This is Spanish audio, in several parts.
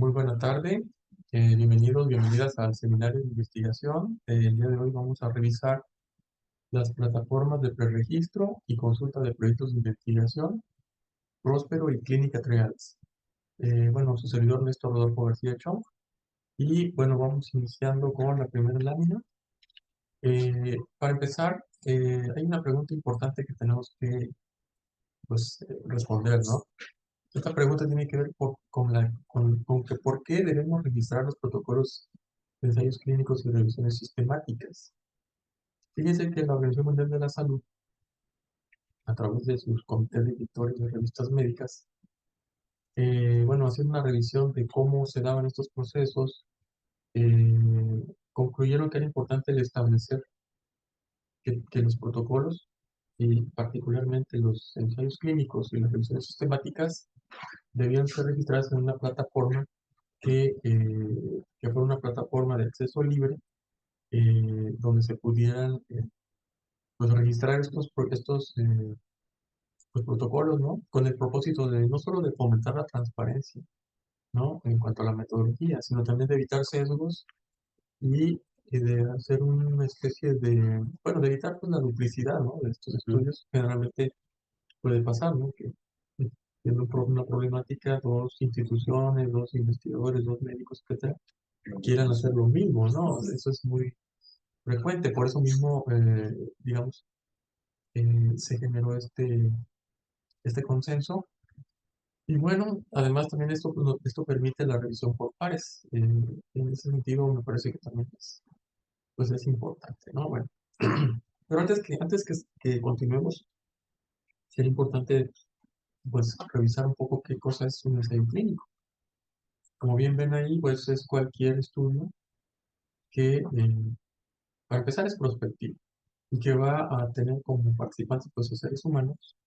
Muy buena tarde, bienvenidos, bienvenidas al seminario de investigación. El día de hoy vamos a revisar las plataformas de preregistro y consulta de proyectos de investigación, Próspero y Clínica Trials. Bueno, su servidor Néstor Rodolfo García Chong. Y bueno, vamos iniciando con la primera lámina. Para empezar, hay una pregunta importante que tenemos que pues, responder, ¿no? Esta pregunta tiene que ver con que por qué debemos registrar los protocolos de ensayos clínicos y revisiones sistemáticas. Fíjense que la Organización Mundial de la Salud, a través de sus comités de editores de revistas médicas, bueno, haciendo una revisión de cómo se daban estos procesos, concluyeron que era importante el establecer que los protocolos, y particularmente los ensayos clínicos y las revisiones sistemáticas, debían ser registradas en una plataforma que fuera una plataforma de acceso libre, donde se pudieran pues, registrar estos pues, protocolos, ¿no? Con el propósito de no solo de fomentar la transparencia, ¿no? En cuanto a la metodología, sino también de evitar sesgos y de hacer una especie de, bueno, de evitar pues, la duplicidad, ¿no? De estos estudios. Generalmente puede pasar, ¿no? Que tiene una problemática, dos instituciones, dos investigadores, dos médicos, etcétera, quieran hacer lo mismo, ¿no? Eso es muy frecuente, por eso mismo, digamos, se generó este consenso. Y bueno, además también esto permite la revisión por pares. En ese sentido, me parece que también pues es importante, ¿no? Bueno, pero antes que continuemos, sería importante pues revisar un poco qué cosa es un ensayo clínico. Como bien ven ahí, pues es cualquier estudio que, para empezar, es prospectivo y que va a tener como participantes pues, a seres humanos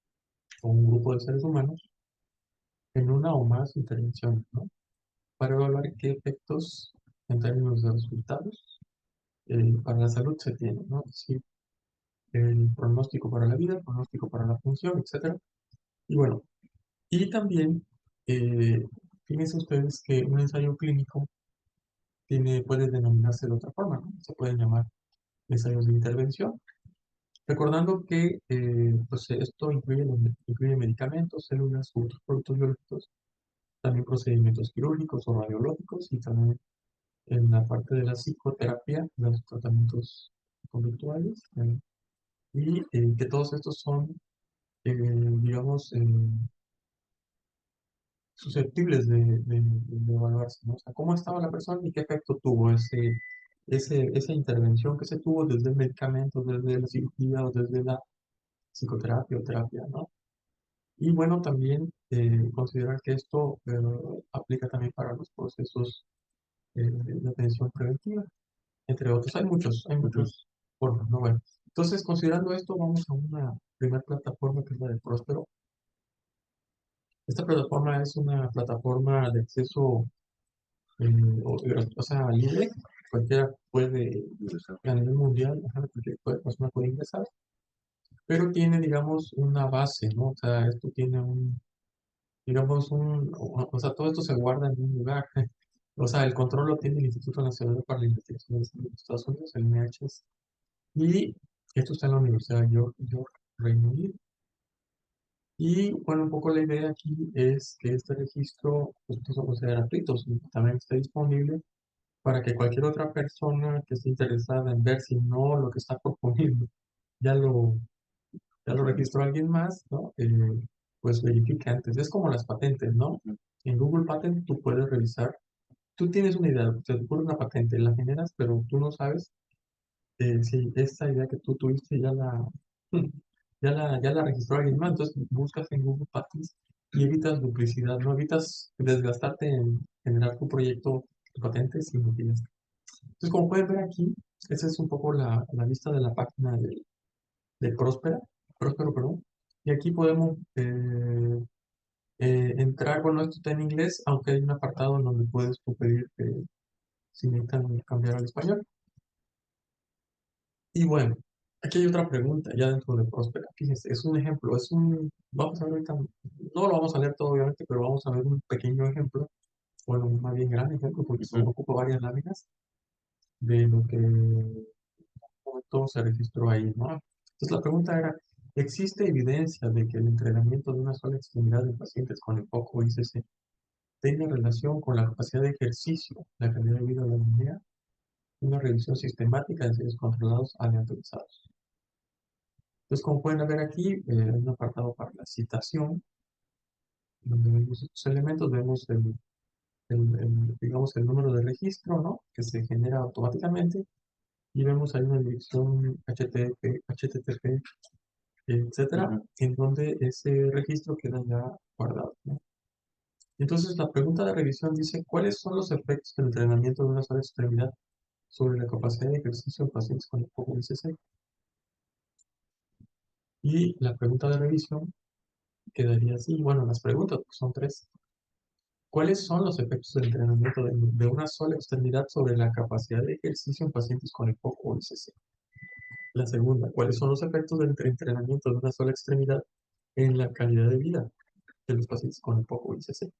o un grupo de seres humanos en una o más intervenciones, ¿no? Para evaluar qué efectos en términos de resultados para la salud se tienen, ¿no? Es decir, el pronóstico para la vida, el pronóstico para la función, etcétera. Y bueno, y también, eh, fíjense ustedes que un ensayo clínico puede denominarse de otra forma, ¿no? Se pueden llamar ensayos de intervención, recordando que pues esto incluye medicamentos, células u otros productos biológicos, también procedimientos quirúrgicos o radiológicos y también en la parte de la psicoterapia, los tratamientos conductuales, y que todos estos son, digamos, susceptibles de evaluarse, ¿no? O sea, cómo estaba la persona y qué efecto tuvo esa intervención que se tuvo desde el medicamento, desde la cirugía o desde la psicoterapia o terapia, ¿no? Y bueno, también considerar que esto aplica también para los procesos de atención preventiva, entre otros. Hay muchos formas, ¿no? Bueno, entonces, considerando esto, vamos a una primera plataforma que es la de Próspero. Esta plataforma es una plataforma de acceso, eh, o sea, libre. Cualquiera puede, a nivel mundial, ajá, cualquier persona puede ingresar, pero tiene, digamos, una base, ¿no? O sea, esto tiene digamos, o sea, todo esto se guarda en un lugar. O sea, el control lo tiene el Instituto Nacional para la Investigación de Salud de Estados Unidos, el NIH, y esto está en la Universidad de York, Reino Unido. Y bueno, un poco la idea aquí es que este registro, pues, no sea gratuito, sino que también esté disponible para que cualquier otra persona que esté interesada en ver si no lo que está proponiendo ya lo, ya lo registró alguien más, ¿no? Pues verifique antes. Es como las patentes, ¿no? En Google Patent tú puedes revisar, tú tienes una idea, te ocurre una patente, la generas, pero tú no sabes si esa idea que tú tuviste ya la registró alguien más. Entonces buscas en Google Patents y evitas duplicidad, no evitas desgastarte en generar tu proyecto de patentes, sino que ya está. Entonces, como pueden ver aquí, esa es un poco la lista de la página de Próspero, perdón. Y aquí podemos entrar, bueno, esto está en inglés, aunque hay un apartado en donde puedes tú pedir que si necesitan cambiar al español. Y bueno, aquí hay otra pregunta ya dentro de Próspera. Fíjense, es un ejemplo, vamos a ver ahorita, no lo vamos a leer todo obviamente, pero vamos a ver un pequeño ejemplo bueno, más bien gran ejemplo, porque Ujú, ocupa varias láminas de lo que en un momento se registró ahí, ¿no? Entonces la pregunta era, ¿existe evidencia de que el entrenamiento de una sola extremidad de pacientes con EPOC o ICC tenga relación con la capacidad de ejercicio, la calidad de vida de la niña? Una revisión sistemática de ensayos controlados aleatorizados. Entonces, como pueden ver aquí, hay un apartado para la citación, donde vemos estos elementos, vemos digamos, el número de registro, ¿no? Que se genera automáticamente, y vemos ahí una dirección HTTP, etcétera, ujú. en donde ese registro queda ya guardado, ¿no? Entonces, la pregunta de revisión dice, ¿cuáles son los efectos del entrenamiento de una sola extremidad sobre la capacidad de ejercicio en pacientes con ICC? Y la pregunta de revisión quedaría así, bueno, las preguntas, porque son tres. ¿Cuáles son los efectos del entrenamiento de una sola extremidad sobre la capacidad de ejercicio en pacientes con EPOC o ICC? La segunda, ¿cuáles son los efectos del entrenamiento de una sola extremidad en la calidad de vida de los pacientes con EPOC o ICC?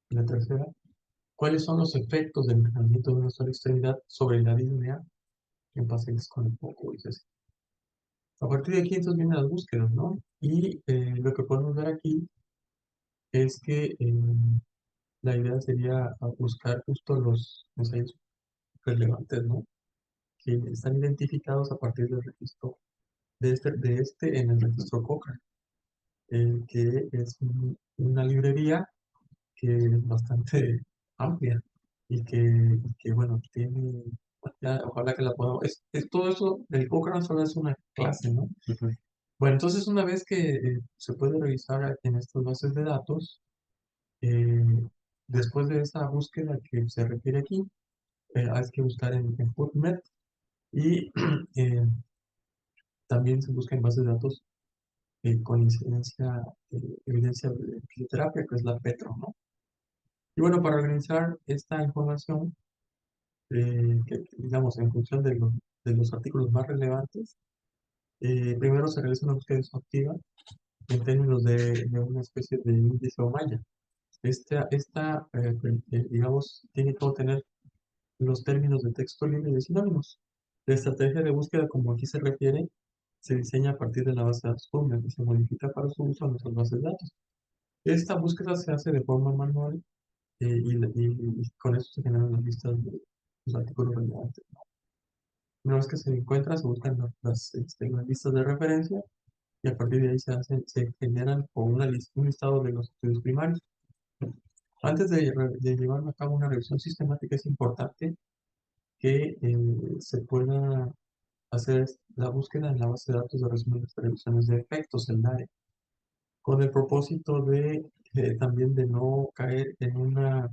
Y la tercera, ¿cuáles son los efectos del entrenamiento de una sola extremidad sobre la disnea en pacientes con EPOC o ICC? A partir de aquí entonces vienen las búsquedas, ¿no? Y lo que podemos ver aquí es que la idea sería buscar justo los ensayos relevantes, ¿no? Que están identificados a partir del registro de este en el registro Cochrane, que es una librería que es bastante amplia y que bueno, tiene, ya, ojalá que la podamos, todo eso, el Cochrane solo es una clase, ¿no? Ujú. Bueno, entonces una vez que se puede revisar en estas bases de datos, eh, después de esa búsqueda que se refiere aquí, hay que buscar en PubMed y eh, también se busca en bases de datos con incidencia, evidencia de fisioterapia, que es la PETRO, ¿no? Y bueno, para organizar esta información, que digamos en función de los artículos más relevantes, primero se realiza una búsqueda exhaustiva en términos de una especie de índice o malla. Digamos, tiene que contener los términos de texto libre de sinónimos. La estrategia de búsqueda, como aquí se refiere, se diseña a partir de la base de datos PubMed y se modifica para su uso en nuestras bases de datos. Esta búsqueda se hace de forma manual y con eso se generan las listas de los artículos relevantes. Una vez que se encuentra, se buscan las listas de referencia y a partir de ahí se generan con un listado de los estudios primarios. Antes de llevar a cabo una revisión sistemática, es importante que se pueda hacer la búsqueda en la base de datos de resumen de previsiones de efectos, el DARE, con el propósito de también de no caer en una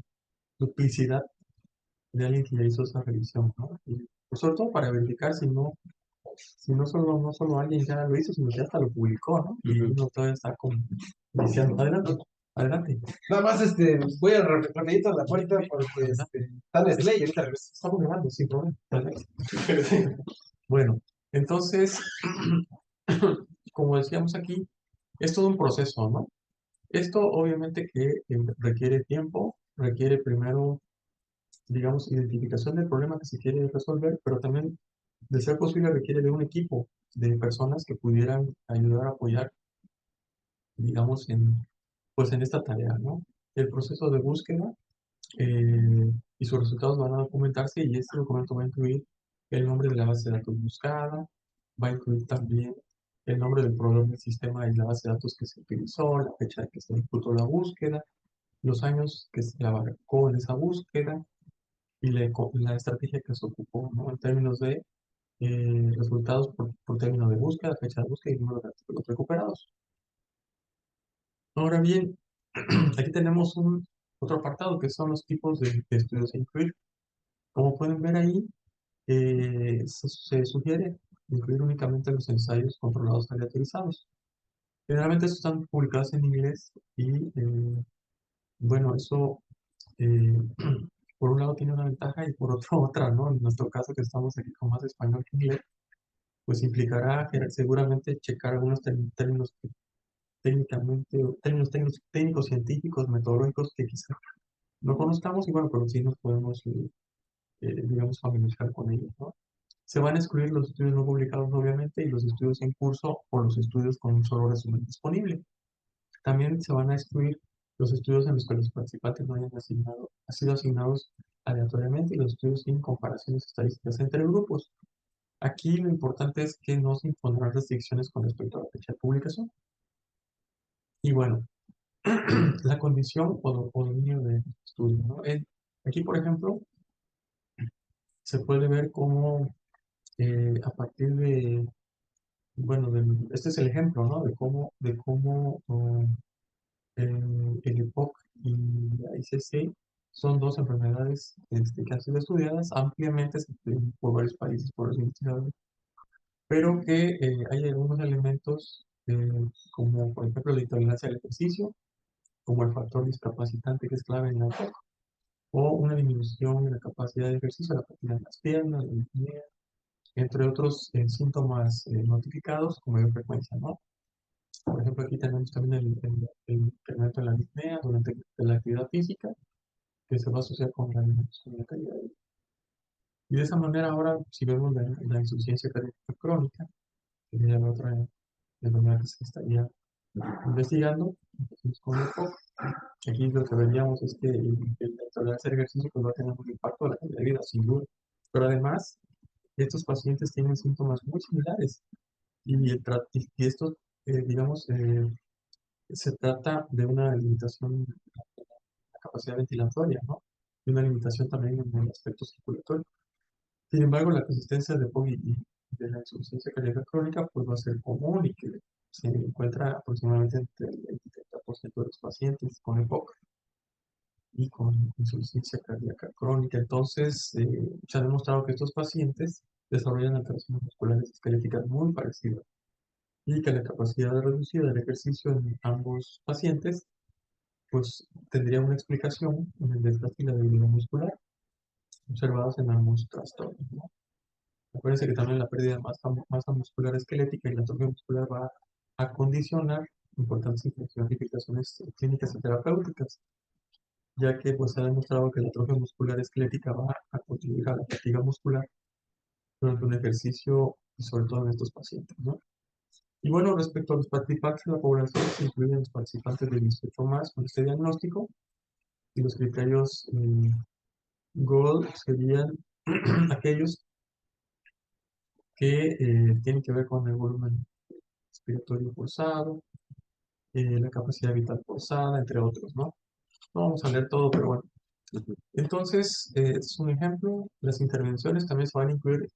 duplicidad de alguien que ya hizo esa revisión, ¿no? Y, pues, sobre todo para verificar si no solo alguien ya lo hizo, sino que hasta lo publicó, ¿no? Y Ujú. uno todavía está como iniciando. Adelante, adelante, Nada más, voy a rapidito a la puerta porque adelante. está Nestlé y ahorita regreso. Estamos grabando, sin problema. Adelante. Bueno, entonces, como decíamos aquí, es todo un proceso, ¿no? Esto obviamente que requiere tiempo, requiere primero, digamos, identificación del problema que se quiere resolver, pero también, de ser posible, requiere de un equipo de personas que pudieran ayudar a apoyar, digamos, pues en esta tarea, ¿no? El proceso de búsqueda y sus resultados van a documentarse y este documento va a incluir el nombre de la base de datos buscada, va a incluir también el nombre del proveedor del sistema y la base de datos que se utilizó, la fecha en que se ejecutó la búsqueda, los años que se abarcó en esa búsqueda y la estrategia que se ocupó, ¿no? En términos de resultados por término de búsqueda, fecha de búsqueda y número de artículos recuperados. Ahora bien, aquí tenemos otro apartado que son los tipos de estudios a incluir. Como pueden ver ahí, se sugiere incluir únicamente los ensayos controlados aleatorizados. Generalmente estos están publicados en inglés y, bueno, eso eh, por un lado tiene una ventaja y por otro otra, ¿no? En nuestro caso que estamos aquí con más español que inglés, pues implicará seguramente checar algunos términos técnicamente, términos técnicos científicos, metodológicos que quizá no conozcamos y bueno, pero sí nos podemos, digamos, familiarizar con ellos, ¿no? Se van a excluir los estudios no publicados, obviamente, y los estudios en curso o los estudios con un solo resumen disponible. También se van a excluir los estudios en los que los participantes no hayan sido asignados aleatoriamente y los estudios sin comparaciones estadísticas entre grupos. Aquí lo importante es que no se impondrán restricciones con respecto a la fecha de publicación. Y bueno, la condición o dominio de estudio, ¿no? Aquí, por ejemplo, se puede ver cómo a partir de, bueno, este es el ejemplo, ¿no? El EPOC y la ICC son dos enfermedades que han sido estudiadas ampliamente por varios países, por los investigadores, pero que hay algunos elementos como por ejemplo la intolerancia al ejercicio, como el factor discapacitante que es clave en la EPOC, o una disminución de la capacidad de ejercicio, la fatiga en las piernas, la disnea, entre otros síntomas notificados con mayor frecuencia, ¿no? Por ejemplo, aquí tenemos también el incremento en la disnea durante la actividad física, que se va a asociar con la calidad de vida. Y de esa manera ahora, si vemos la insuficiencia cardíaca crónica, que sería la otra enfermedad que se estaría investigando, entonces con EPOC, aquí lo que veríamos es que el hacer ejercicio pues, va a tener un impacto en la calidad de vida, sin duda. Pero además, estos pacientes tienen síntomas muy similares y estos, digamos, se trata de una limitación de la capacidad ventilatoria, ¿no? Y una limitación también en el aspecto circulatorio. Sin embargo, la consistencia de POC y de la insuficiencia cardíaca crónica pues va a ser común y que se encuentra aproximadamente entre el 20 y 30% de los pacientes con EPOC y con insuficiencia cardíaca crónica. Entonces, se ha demostrado que estos pacientes desarrollan alteraciones musculares esqueléticas muy parecidas y que la capacidad reducida del ejercicio en ambos pacientes pues tendría una explicación en el desgaste y la debilidad muscular observados en ambos trastornos, ¿no? Acuérdense que también la pérdida de masa muscular esquelética y la atrofia muscular va a condicionar importantes implicaciones clínicas y terapéuticas, ya que pues se ha demostrado que la atrofia muscular esquelética va a contribuir a la fatiga muscular durante un ejercicio y sobre todo en estos pacientes, ¿no? Y bueno, respecto a los participantes de la población, se incluyen los participantes de 18 más con este diagnóstico y los criterios GOLD serían aquellos que tienen que ver con el volumen respiratorio forzado, la capacidad vital forzada, entre otros, ¿no? No vamos a leer todo, pero bueno. Entonces, es un ejemplo. Las intervenciones también se van a incluir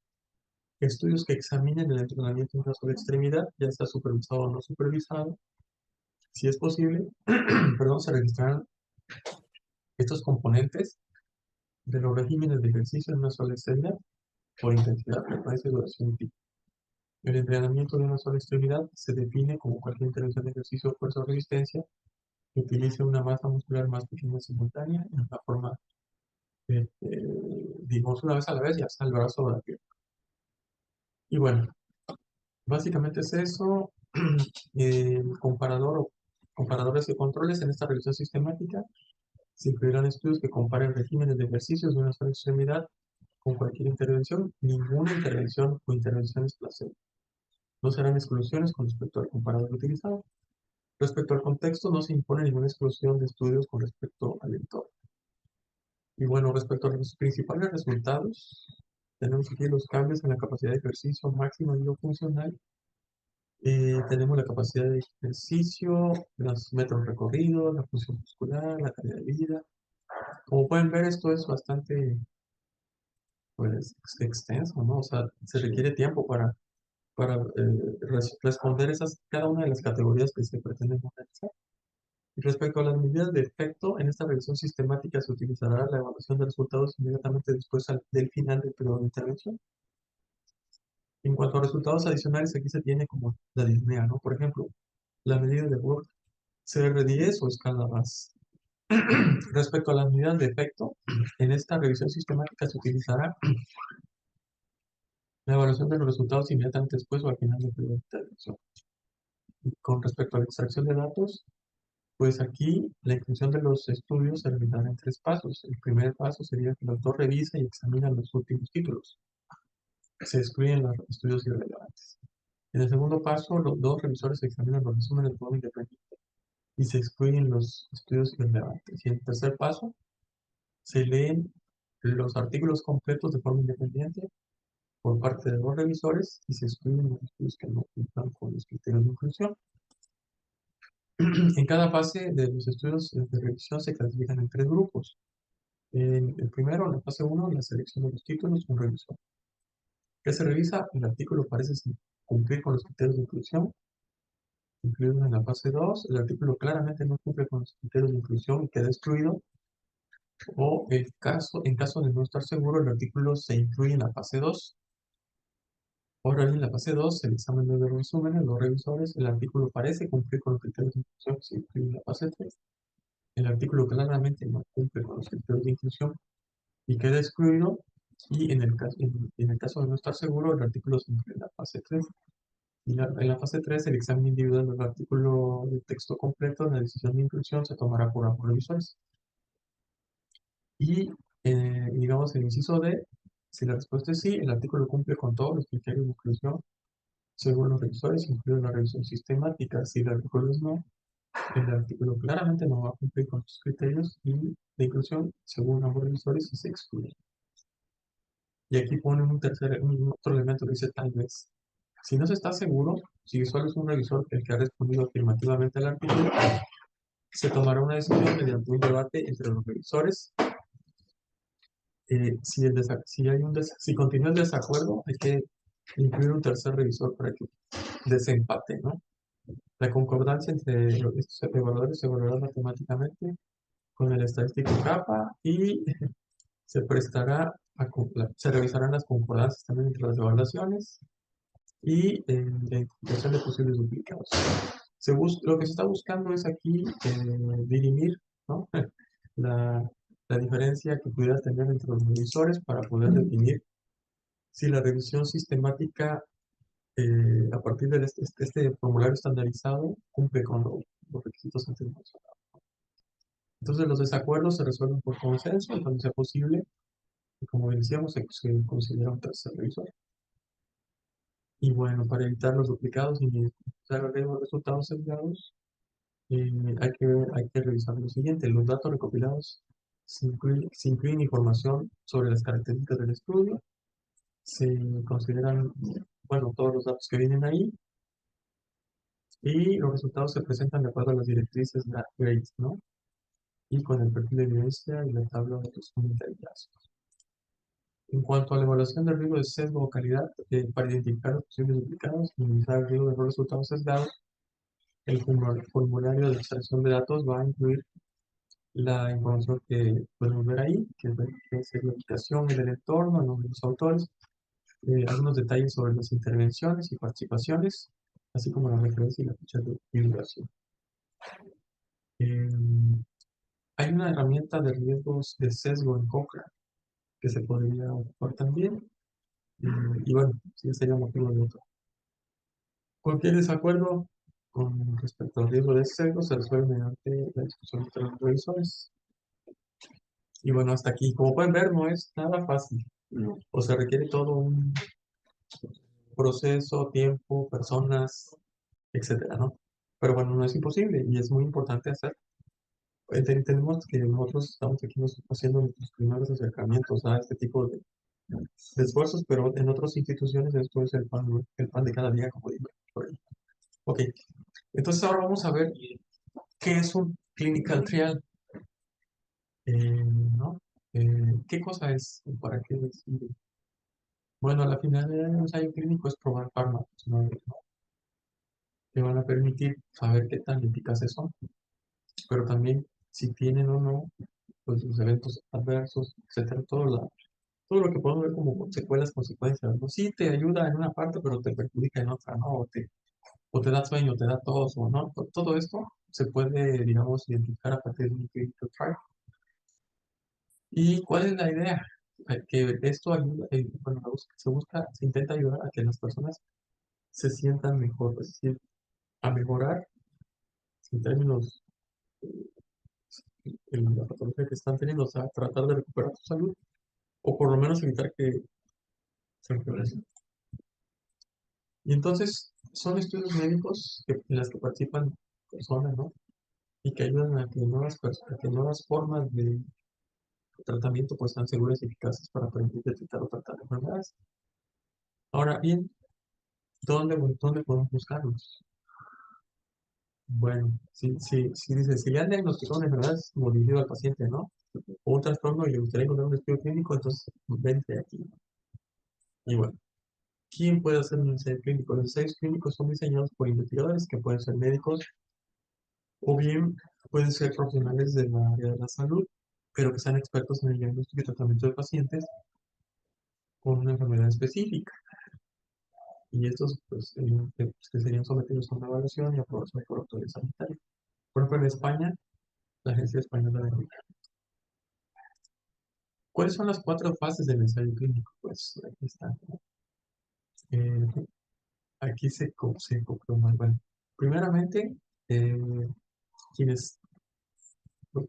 estudios que examinen el entrenamiento en una sola extremidad, ya sea supervisado o no supervisado. Si es posible, perdón, se registrarán estos componentes de los regímenes de ejercicio en una sola extremidad por intensidad, frecuencia, duración y tipo. El entrenamiento de una sola extremidad se define como cualquier intervención de ejercicio, fuerza o resistencia que utilice una masa muscular más pequeña simultánea en una forma, digamos, una vez a la vez, ya sea el brazo o la pierna. Y bueno, básicamente es eso. Comparadores y controles en esta revisión sistemática se incluirán estudios que comparen regímenes de ejercicios de una sola extremidad con cualquier intervención, ninguna intervención o intervenciones placebo. No serán exclusiones con respecto al comparador utilizado. Respecto al contexto, no se impone ninguna exclusión de estudios con respecto al entorno. Y bueno, respecto a los principales resultados, tenemos aquí los cambios en la capacidad de ejercicio máxima y o funcional. Tenemos la capacidad de ejercicio, los metros recorridos, la función muscular, la calidad de vida. Como pueden ver, esto es bastante pues, extenso, ¿no? O sea, se requiere tiempo para responder cada una de las categorías que se pretenden analizar. Y respecto a las medidas de efecto, en esta revisión sistemática se utilizará la evaluación de resultados inmediatamente después del final del periodo de intervención. En cuanto a resultados adicionales, aquí se tiene como la disnea, ¿no? Por ejemplo, la medida de Word, CR10 o escala RAS. Respecto a las medidas de efecto, en esta revisión sistemática se utilizará la evaluación de los resultados inmediatamente después o al final del periodo de intervención. Y con respecto a la extracción de datos, Pues aquí la inclusión de los estudios se realizará en tres pasos. El primer paso sería que el autor revisa y examina los últimos títulos. Se excluyen los estudios irrelevantes. En el segundo paso, los dos revisores examinan los resúmenes de forma independiente y se excluyen los estudios irrelevantes. Y en el tercer paso, se leen los artículos completos de forma independiente por parte de los revisores y se excluyen los estudios que no cumplan con los criterios de inclusión. En cada fase de los estudios de revisión se clasifican en tres grupos. En el primero, en la fase 1, la selección de los títulos, un revisor. ¿Qué se revisa? El artículo parece cumplir con los criterios de inclusión. Incluido en la fase 2, el artículo claramente no cumple con los criterios de inclusión y queda excluido. O en caso de no estar seguro, el artículo se incluye en la fase 2. Ahora bien, en la fase 2, el examen de los resúmenes, los revisores, el artículo parece cumplir con los criterios de inclusión, se incluye en la fase 3. El artículo claramente no cumple con los criterios de inclusión y queda excluido. Y en el caso de no estar seguro, el artículo se incluye en la fase 3. Y en la fase 3, el examen individual del artículo de texto completo en la decisión de inclusión se tomará por ambos revisores. Y, digamos, el inciso D, si la respuesta es sí, el artículo cumple con todos los criterios de inclusión según los revisores, incluye la revisión sistemática. Si el artículo es no, el artículo claramente no va a cumplir con sus criterios y de inclusión según ambos revisores y se excluye. Y aquí ponen un otro elemento que dice tal vez. Si no se está seguro, si solo es un revisor el que ha respondido afirmativamente al artículo, se tomará una decisión mediante un debate entre los revisores. Si continúa el desacuerdo, hay que incluir un tercer revisor para que desempate, ¿no? La concordancia entre estos evaluadores se evaluará matemáticamente con el estadístico kappa y se revisarán las concordancias también entre las evaluaciones y la identificación de posibles duplicados. Lo que se está buscando es aquí dirimir, ¿no? la, la diferencia que pudiera tener entre los revisores para poder definir si la revisión sistemática a partir de este formulario estandarizado cumple con los requisitos antes mencionados. Entonces los desacuerdos se resuelven por consenso y cuando sea posible, y como decíamos, se considera un tercer revisor. Y bueno, para evitar los duplicados y minimizar el riesgo de resultados sesgados, hay que revisar lo siguiente. Los datos recopilados se incluyen información sobre las características del estudio, se consideran, bueno, todos los datos que vienen ahí, y los resultados se presentan de acuerdo a las directrices de GRADE, ¿no? Y con el perfil de evidencia y la tabla de resumen de hallazgos. En cuanto a la evaluación del riesgo de sesgo o calidad, para identificar los posibles duplicados y minimizar el riesgo de los resultados sesgados, el formulario de extracción de datos va a incluir la información que podemos ver ahí, que es la ubicación y el entorno, el nombre de los autores, algunos detalles sobre las intervenciones y participaciones, así como la referencia y la fecha de divulgación. Eh, Hay una herramienta de riesgos de sesgo en Cochrane que se podría ocupar también. Y bueno, sí, sería motivo de otro. Cualquier desacuerdo con respecto al riesgo de sesgo se resuelve mediante la discusión entre los revisores. Y bueno, hasta aquí, como pueden ver, no es nada fácil. O se requiere todo un proceso, tiempo, personas, etcétera, ¿no? Pero bueno, no es imposible y es muy importante hacer. Entendemos que nosotros estamos aquí haciendo nuestros primeros acercamientos a este tipo de esfuerzos, pero en otras instituciones esto es el pan de cada día, como digo por ahí. Ok, entonces ahora vamos a ver qué es un clinical trial, ¿no? ¿Qué cosa es? ¿Para qué sirve? Bueno, la finalidad de un ensayo clínico es probar fármacos, ¿no? Que van a permitir saber qué tan eficaces son, pero también si tienen o no, pues los eventos adversos, etcétera, todo lo que podemos ver como secuelas, consecuencias, ¿no? Sí te ayuda en una parte, pero te perjudica en otra, ¿no? O te da sueño, te da tos, o no. Todo esto se puede, digamos, identificar a partir de un clinical trial. ¿Y cuál es la idea? Que esto ayuda, bueno, se intenta ayudar a que las personas se sientan mejor, es decir, a mejorar en términos la patología que están teniendo, o sea, tratar de recuperar su salud, o por lo menos evitar que se empeore. Y entonces son estudios médicos en las que participan personas, ¿no? Y que ayudan a que a que nuevas formas de tratamiento pues sean seguras y eficaces para prevenir, detectar o tratar enfermedades. Ahora bien, ¿dónde podemos buscarlos? Bueno, si le han diagnosticado una enfermedad como dirigido al paciente, ¿no? O un trastorno y le gustaría encontrar un estudio clínico, entonces vente aquí. Y bueno, ¿quién puede hacer un ensayo clínico? Los ensayos clínicos son diseñados por investigadores que pueden ser médicos o bien pueden ser profesionales del área de la salud, pero que sean expertos en el diagnóstico y tratamiento de pacientes con una enfermedad específica. Y estos pues, que serían sometidos a una evaluación y aprobación por autoridad sanitaria. Por ejemplo, en España, la Agencia Española de Medicina. ¿Cuáles son las 4 fases del ensayo clínico? Pues aquí están, ¿no? Aquí se comprobó. Bueno, primeramente, eh, quienes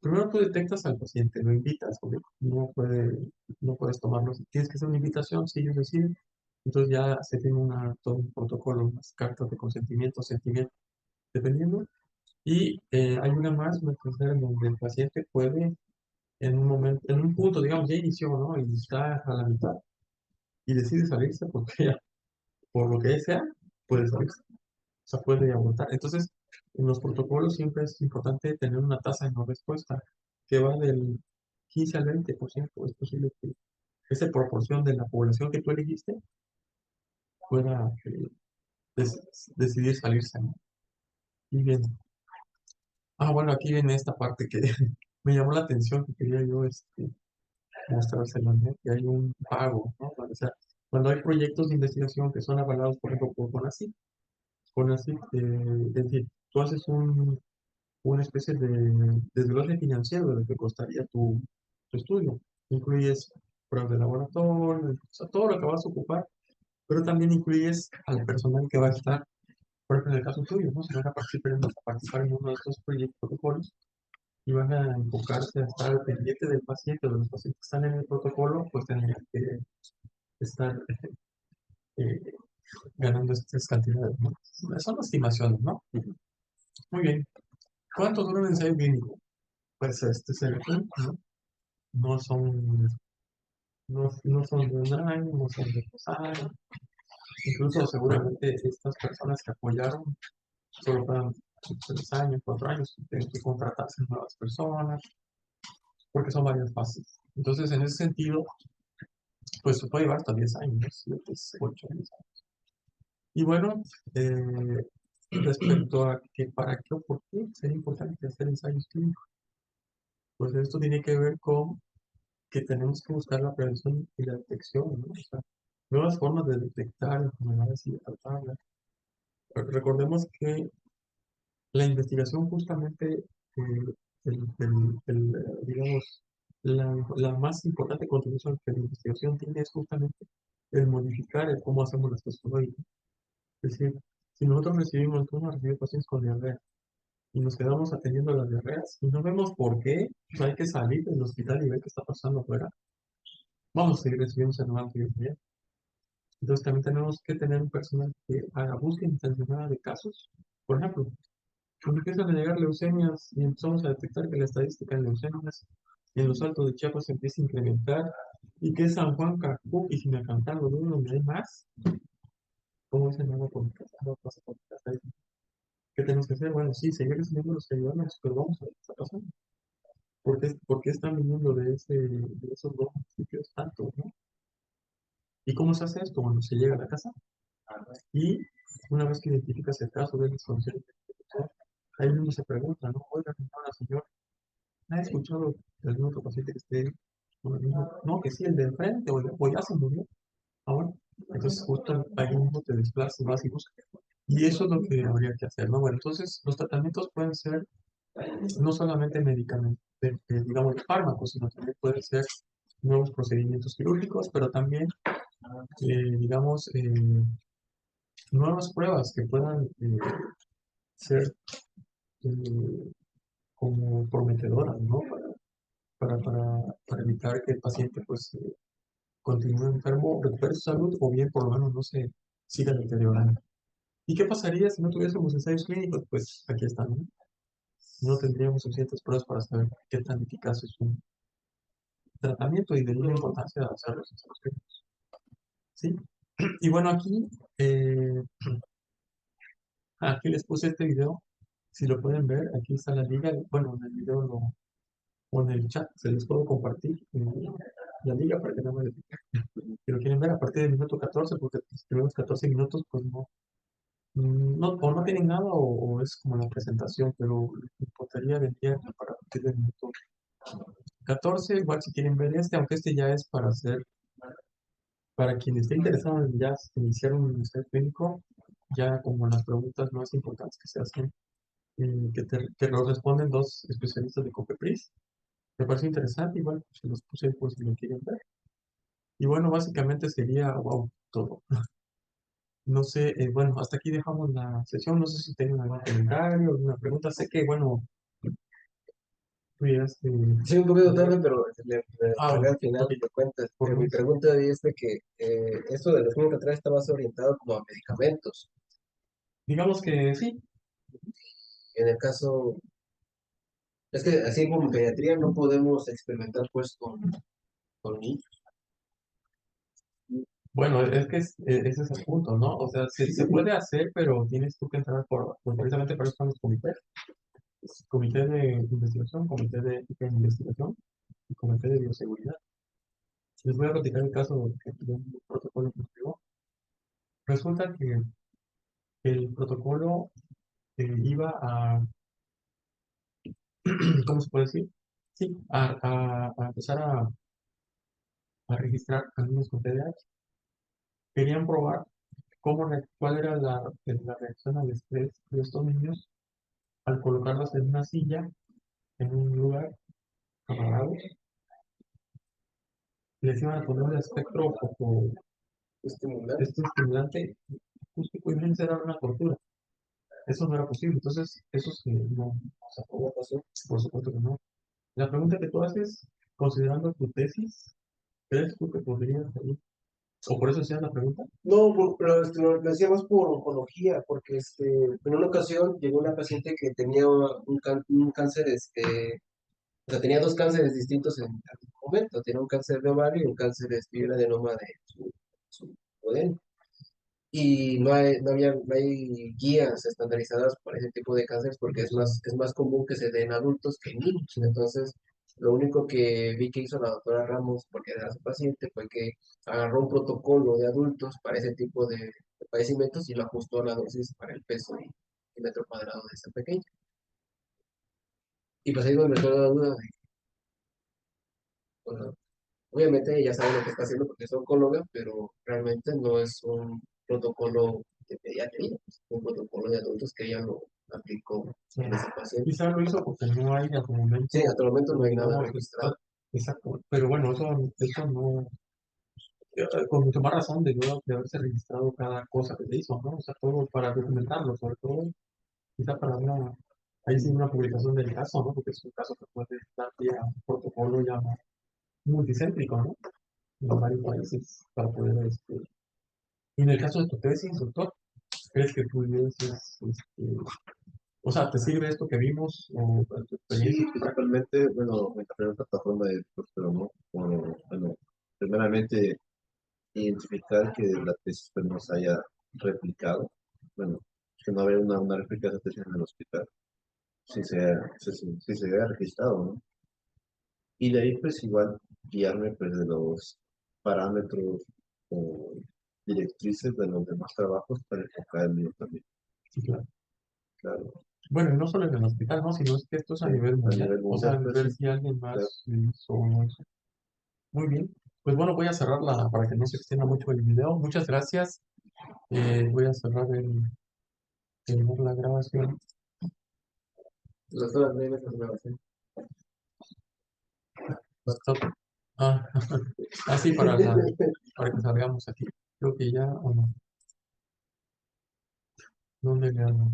primero tú detectas al paciente, lo invitas, porque no puedes tomarlo. Tienes que hacer una invitación, si ellos deciden. Entonces ya se tiene todo un protocolo, unas cartas de consentimiento, sentimiento, dependiendo. Y hay una tercera, en donde el paciente puede, en un momento, en un punto, digamos, ya inició, ¿no? Y está a la mitad, y decide salirse porque ya, por lo que sea, puede salirse. O sea, puede abortar. Entonces, en los protocolos siempre es importante tener una tasa de no respuesta que va del 15 al 20%. Es posible que esa proporción de la población que tú elegiste pueda decidir salirse, ¿no? Y bien. Bueno, aquí viene esta parte que me llamó la atención, que quería yo mostrárselo, ¿no? Que hay un pago, ¿no? O sea, cuando hay proyectos de investigación que son avalados, por ejemplo, por CONACYT, es decir, tú haces una especie de desglose financiero de lo que costaría tu estudio. Incluyes pruebas de laboratorio, o sea, todo lo que vas a ocupar, pero también incluyes al personal que va a estar, por ejemplo, en el caso tuyo, ¿no? Si van a participar en uno de estos protocolos y van a enfocarse a estar al pendiente del paciente o de los pacientes que están en el protocolo, pues tendrían que estar eh, ganando estas cantidades, ¿no? Son estimaciones, ¿no? Muy bien. ¿Cuánto dura un ensayo clínico? Pues este es el ejemplo, ¿no? No son, no son de un año, no son de 2 años. Incluso seguramente estas personas que apoyaron solo fueron 3 años, 4 años, tienen que contratarse nuevas personas, porque son varias fases. Entonces, en ese sentido, pues se puede llevar hasta 10 años, 7, 8 años. Y bueno, respecto a que para qué o por qué sería importante hacer ensayos clínicos, pues esto tiene que ver con que tenemos que buscar la prevención y la detección, ¿no? O sea, nuevas formas de detectar enfermedades y de tratarlas. Recordemos que la investigación justamente, digamos, la más importante contribución que la investigación tiene es justamente el modificar el cómo hacemos las cosas hoy. Es decir, si nosotros recibimos pacientes con diarrea y nos quedamos atendiendo las diarreas y no vemos por qué, pues hay que salir del hospital y ver qué está pasando afuera, vamos a seguir recibiendo ese nuevo antibiótico. Entonces también tenemos que tener un personal que haga búsqueda intencionada de casos. Por ejemplo, cuando empiezan a llegar leucemias y empezamos a detectar que la estadística de leucemias en los altos de Chiapas se empieza a incrementar y que San Juan, Cacuc y Sinacantán, donde hay más, ¿cómo dicen? No por mi casa, no pasa por mi casa. ¿Qué tenemos que hacer? Bueno, sí, seguir recibiendo los que ayudamos, pero vamos a ver qué está pasando. ¿Por qué están viniendo de esos dos municipios tanto, ¿no? ¿Y cómo se hace esto? Bueno, se llega a la casa y una vez que identificas el caso de desconocer, ahí mismo se pregunta, ¿no? Oiga, señora, ¿ha escuchado de algún otro paciente que esté con el mismo? No, que sí, el de enfrente, o ya se murió. Ahora, entonces justo ahí mismo te desplazas, vas y buscas. Y eso es lo que habría que hacer, ¿no? Bueno, entonces los tratamientos pueden ser no solamente medicamentos, digamos, de fármacos, sino también pueden ser nuevos procedimientos quirúrgicos, pero también, digamos, nuevas pruebas que puedan ser eh, como prometedoras, ¿no? Para evitar que el paciente pues continúe enfermo, recupere su salud o bien por lo menos no se siga deteriorando. ¿Y qué pasaría si no tuviésemos ensayos clínicos? Pues aquí están, ¿no? No tendríamos suficientes pruebas para saber qué tan eficaz es un tratamiento y de ahí la importancia de hacer los ensayos clínicos. ¿Sí? Y bueno, eh, aquí les puse este video. Si lo pueden ver, aquí está la liga. Bueno, en el video o en el chat se les puedo compartir la liga para que no me lo si lo quieren ver a partir del minuto 14, porque los primeros 14 minutos, pues o no tienen nada o es como la presentación, pero lo que importaría vendría para partir del minuto 14. Igual si quieren ver este, aunque este ya es para hacer, para quien esté interesado en ya iniciar un ensayo clínico, ya como las preguntas más importantes que se hacen, que nos responden dos especialistas de COFEPRIS. Me parece interesante, igual se los puse pues si lo quieren ver. Y bueno, básicamente sería, wow, todo. No sé, bueno, hasta aquí dejamos la sesión. No sé si tienen algún comentario, alguna pregunta. Sé que, bueno, tú llegaste. Sí, un poquito tarde, pero le Ah, cargué bueno, al final ok, de cuentas. por Mi dos. pregunta ahí es de que esto de los clínicos atrás está más orientado como a medicamentos. Digamos que sí. En el caso, es que así como en pediatría no podemos experimentar pues con niños. Bueno, es que ese es el punto, ¿no? O sea, se puede hacer, pero tienes tú que entrar pues, precisamente para eso están los comités. Comité de investigación, comité de ética de investigación y comité de bioseguridad. Les voy a platicar el caso de un protocolo que nos llegó. Resulta que el protocolo iba a, ¿cómo se puede decir? Sí, a empezar a registrar alumnos con TDAH. Querían probar cuál era la reacción al estrés de estos niños al colocarlos en una silla, en un lugar, amarrados. Les iban a poner un espectro foco Estimular. este estimulante, justo imagínense era una tortura. Eso no era posible. Entonces, eso sí, no se aprobó, pasó. Por supuesto que no. La pregunta que tú haces, considerando tu tesis, ¿crees tú que podrías salir? ¿O por eso hacías la pregunta? No, pero lo decíamos por oncología, porque en una ocasión llegó una paciente que tenía un cáncer, o sea, tenía dos cánceres distintos en algún momento. Tenía un cáncer de ovario y un cáncer de un adenoma de su duodeno. Y no hay guías estandarizadas para ese tipo de cánceres porque es más común que se den en adultos que en niños. Entonces, lo único que vi que hizo la doctora Ramos, porque era su paciente, fue que agarró un protocolo de adultos para ese tipo de padecimientos y lo ajustó a la dosis para el peso y metro cuadrado de ese pequeño. Y pues ahí es donde me quedó la duda de, bueno, obviamente ella sabe lo que está haciendo porque es oncóloga, pero realmente no es un protocolo de pediatría, es un protocolo de adultos que ella lo aplicó en ese paciente. Quizás lo hizo porque no hay hasta el Sí, momento, hasta el momento no hay nada digamos, registrado. exacto. Pero bueno, eso no, con mucha más razón de haberse registrado cada cosa que se hizo, ¿no? O sea, todo para documentarlo, sobre todo, quizá para ahí sí una publicación del caso, ¿no? Porque es un caso que puede dar pie a un protocolo ya multicéntrico, ¿no? En varios países para poder, y en el caso de tu tesis, doctor, ¿crees que tu evidencia o sea, te sirve esto que vimos o tu Sí, experiencia? principalmente, bueno, en la primera plataforma de Coursera, ¿no? Bueno, primeramente identificar que la tesis pues, no se haya replicado, bueno, que no haya una réplica de esa tesis en el hospital, si se haya registrado, ¿no? Y de ahí pues igual guiarme pues de los parámetros o directrices de los demás trabajos para enfocar el mío también, Sí, claro. claro. Bueno, y no solo en el hospital, ¿no? Sino es que esto es a Sí, nivel a mundial. nivel O sea, mundial pues ver sí, si alguien claro. más hizo eso. Muy bien. Pues bueno, voy a cerrarla para que no se extienda mucho el video. Muchas gracias. Voy a cerrar la grabación. Las horas de esa grabación. Stop. Ah, así para que salgamos aquí. Creo que ya, o no. ¿Dónde le hago?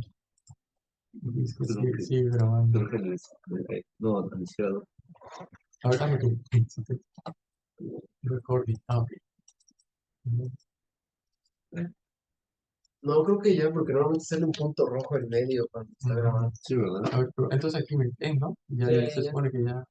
Dice que Creo sigue, que, sigue grabando. creo que no, al izquierdo. A ver, dame tu. Recording. Ah, ok. Ujú. No, creo que ya, porque normalmente sale un punto rojo en medio cuando está grabando. Sí, ¿verdad? A ver, pero entonces aquí me ven, ¿no? Ya, Sí, ya se ya. supone que ya.